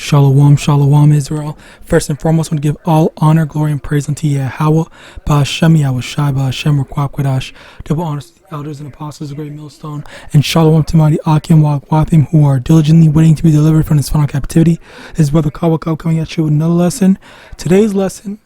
Shalom, shalom, Israel. First and foremost, I want to give all honor, glory, and praise unto YAHAWAH, BAHASHEM, YAHAWASHI, BAHASHEM, REQUAQUADASH. Double honors to the elders and apostles of the great millstone, and shalom to mighty Akim, Wagwathim, who are diligently waiting to be delivered from this final captivity. This is Brother Kawakab coming at you with another lesson. Today's lesson,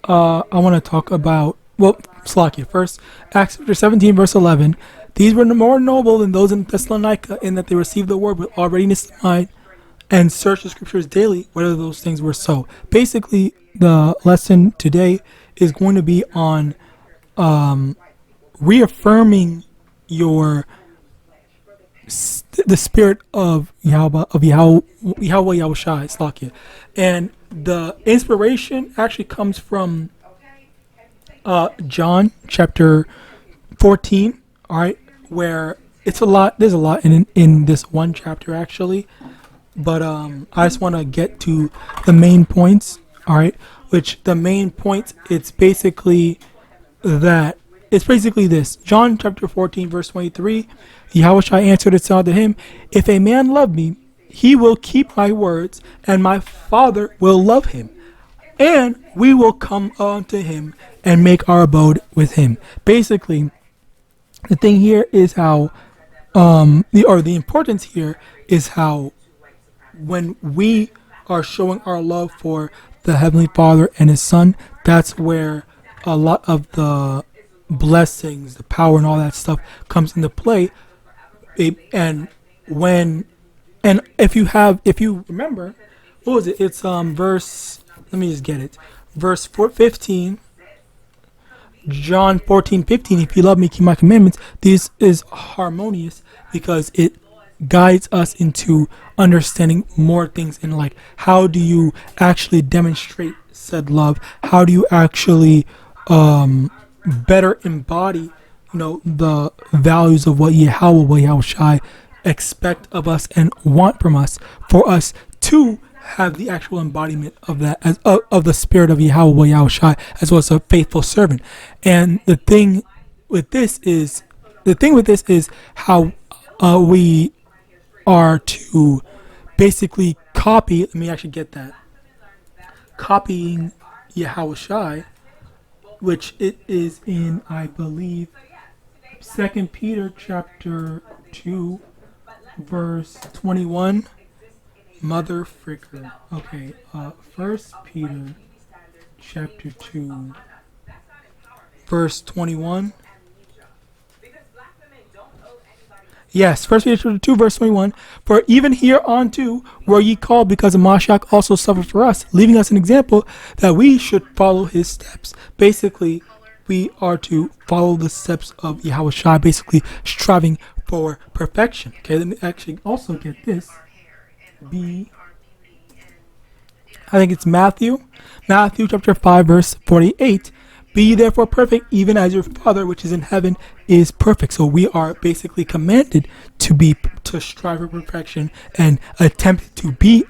I want to talk about, Slakia first, Acts chapter 17, verse 11. These were more noble than those in Thessalonica, in that they received the word with all readiness of mind and searched the scriptures daily, whether those things were so. Basically, the lesson today is going to be on reaffirming the spirit of Yahweh, Yahawashi, Slakia. And the inspiration actually comes from John chapter 14, all right, where there's a lot in this one chapter actually, but I just want to get to the main points, all right, which the main points, it's basically this. John chapter 14 verse 23, Yahawashi answered and said to him, if a man love me, he will keep my words, and my Father will love him, and we will come unto him and make our abode with him. Basically, the thing here is how, the importance here is how when we are showing our love for the Heavenly Father and His Son, that's where a lot of the blessings, the power, and all that stuff comes into play. And if you remember, what was it? It's verse. Let me just get it. Verse 15. John 14:15. If you love me, keep my commandments. This is harmonious because it guides us into understanding more things in, like, how do you actually demonstrate said love? How do you actually better embody, the values of what Yahawashi expect of us and want from us, for us to have the actual embodiment of that, as of the spirit of Yahawashi, as well as a faithful servant. And the thing with this is how we are to basically copy. Let me actually get that. Copying Yahawashi, which it is in, I believe, 2 Peter chapter 2, verse 21. Mother fricker. Okay, 1 Peter chapter 2, verse 21. Yes, 1 Peter chapter 2, verse 21. For even hereunto were ye called, because MANASHAH also suffered for us, leaving us an example that we should follow his steps. Basically, we are to follow the steps of Yahawashi, basically striving for perfection. Okay, let me actually also get this. I think it's Matthew chapter 5 verse 48. Be ye therefore perfect, even as your Father which is in heaven is perfect. So we are basically commanded to strive for perfection and attempt to be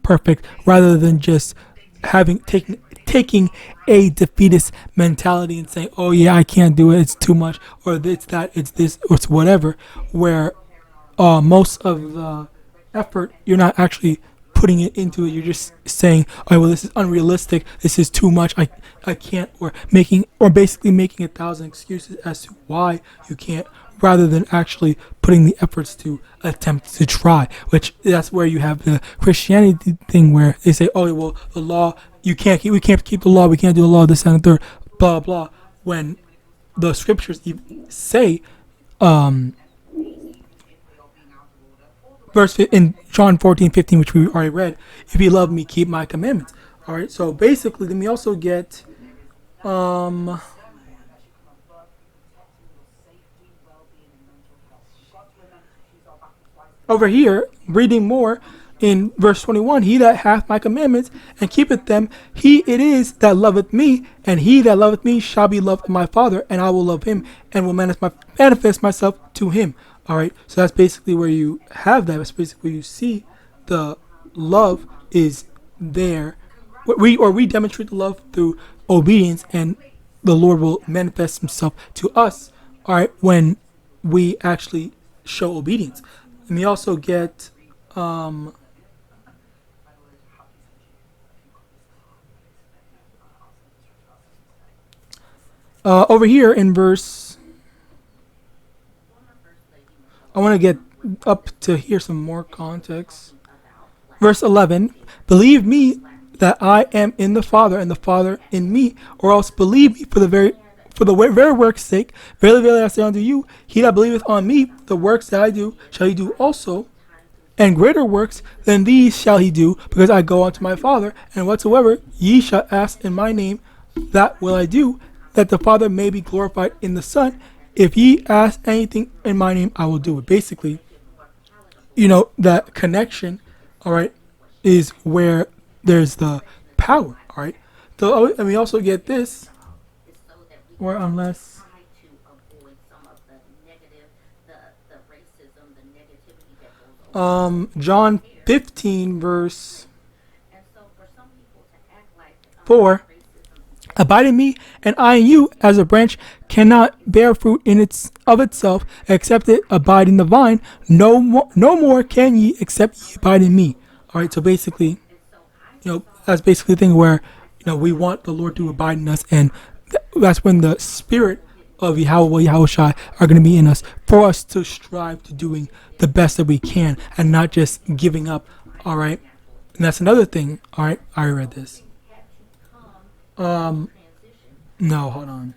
perfect, rather than just taking a defeatist mentality and saying, oh yeah, I can't do it, it's too much, or it's that, it's this, or it's whatever, where most of the effort, you're not actually putting it into it. You're just saying, oh well, this is unrealistic, this is too much, I can't, or basically making 1,000 excuses as to why you can't, rather than actually putting the efforts to attempt to try. Which, that's where you have the Christianity thing where they say, oh well, the law, we can't keep the law, we can't do the law, this and the third, blah blah, when the scriptures even say, verse in John 14:15, which we already read, if you love me, keep my commandments. All right, so basically, let me also get over here, reading more in verse 21, he that hath my commandments and keepeth them, he it is that loveth me, and he that loveth me shall be loved of my Father, and I will love him and will manifest myself to him. All right, so that's basically where you have that. That's basically where you see the love is there. We demonstrate the love through obedience, and the Lord will manifest himself to us, all right, when we actually show obedience. And we also get over here in verse, I want to get up to hear some more context. Verse 11, believe me that I am in the Father and the Father in me, or else believe me for the very work's sake. Verily, verily, I say unto you, he that believeth on me, the works that I do shall he do also, and greater works than these shall he do, because I go unto my Father, and whatsoever ye shall ask in my name, that will I do, that the Father may be glorified in the Son. If ye ask anything in my name, I will do it. Basically, that connection, all right, is where there's the power, all right. So, and we also get this, or unless John 15 verse 4, abide in me and I in you, as a branch cannot bear fruit of itself except it abide in the vine, no more can ye except ye abide in me. All right, so basically, that's basically the thing where we want the Lord to abide in us, and that's when the spirit of YAHAWAH, YAHAWASHI are going to be in us for us to strive to doing the best that we can and not just giving up. All right, and that's another thing. All right, I read this. No, hold on.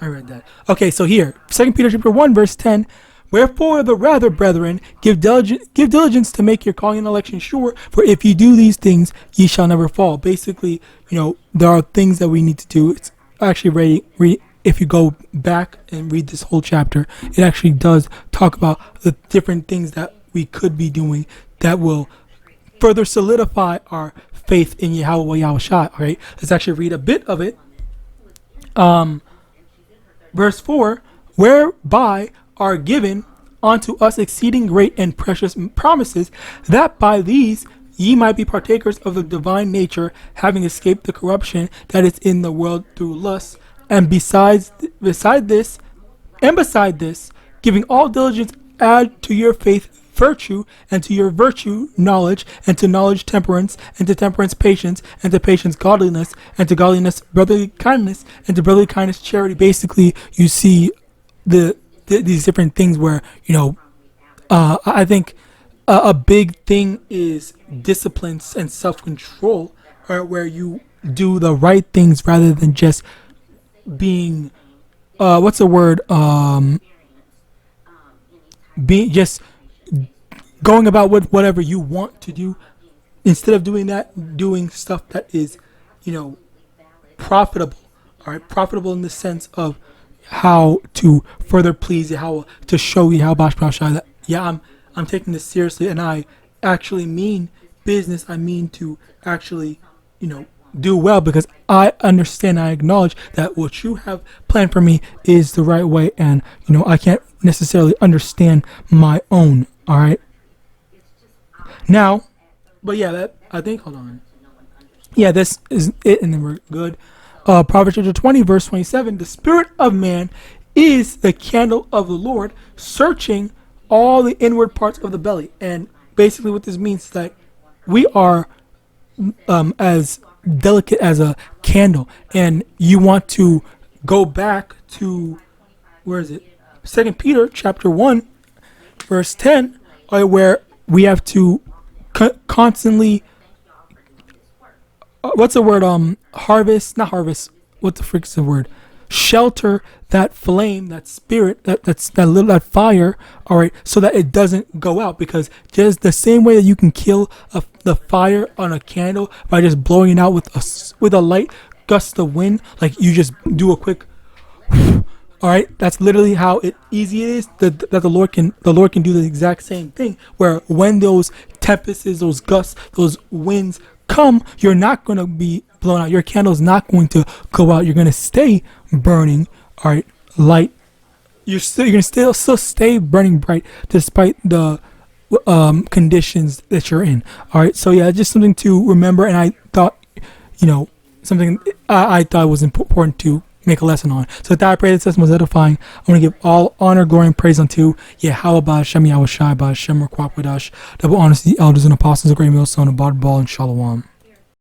I read that. Okay, so here, 2 Peter chapter 1 verse 10. Wherefore the rather, brethren, give diligence to make your calling and election sure, for if you do these things, ye shall never fall. Basically, there are things that we need to do. It's actually if you go back and read this whole chapter, it actually does talk about the different things that we could be doing that will further solidify our faith in YAHAWAH, YAHAWASHI. All right, let's actually read a bit of it. Verse 4, whereby are given unto us exceeding great and precious promises, that by these ye might be partakers of the divine nature, having escaped the corruption that is in the world through lust. And beside this, giving all diligence, add to your faith virtue, and to your virtue knowledge, and to knowledge temperance, and to temperance patience, and to patience godliness, and to godliness brotherly kindness, and to brotherly kindness charity. Basically, you see these different things where I think a big thing is discipline and self-control, right, where you do the right things rather than just being being just going about with whatever you want to do, instead of doing that, doing stuff that is profitable. All right, profitable in the sense of how to further please Yahweh, to show Yahweh that I'm taking this seriously, and I actually mean business. I mean to actually do well, because I understand, I acknowledge that what you have planned for me is the right way, and I can't necessarily understand my own. All right, now, but I think, hold on, this is it, and then we're good. Proverbs chapter 20 verse 27, the spirit of man is the candle of the Lord, searching all the inward parts of the belly. And basically what this means is that we are as delicate as a candle, and you want to go back to, where is it, 2 Peter chapter 1 verse 10, where we have to constantly what's the word, shelter that flame, that spirit, that fire, all right, so that it doesn't go out. Because just the same way that you can kill the fire on a candle by just blowing it out with a light gust of wind, like you just do a quick all right, that's literally how easy it is that the Lord can do the exact same thing, where when those tempests, those gusts, those winds come, you're not going to be blown out. Your candle's not going to go out. You're going to stay burning, all right, light. You're going to still stay burning bright despite the conditions that you're in. All right, so just something to remember, and I thought, something I thought was important to make a lesson on. So with that, I pray this lesson was edifying. I want to give all honor, glory, and praise unto Yahweh, SHAMAIWAN, double honor to the elders and apostles of Great Millstone, Abad Ball, and Shalom.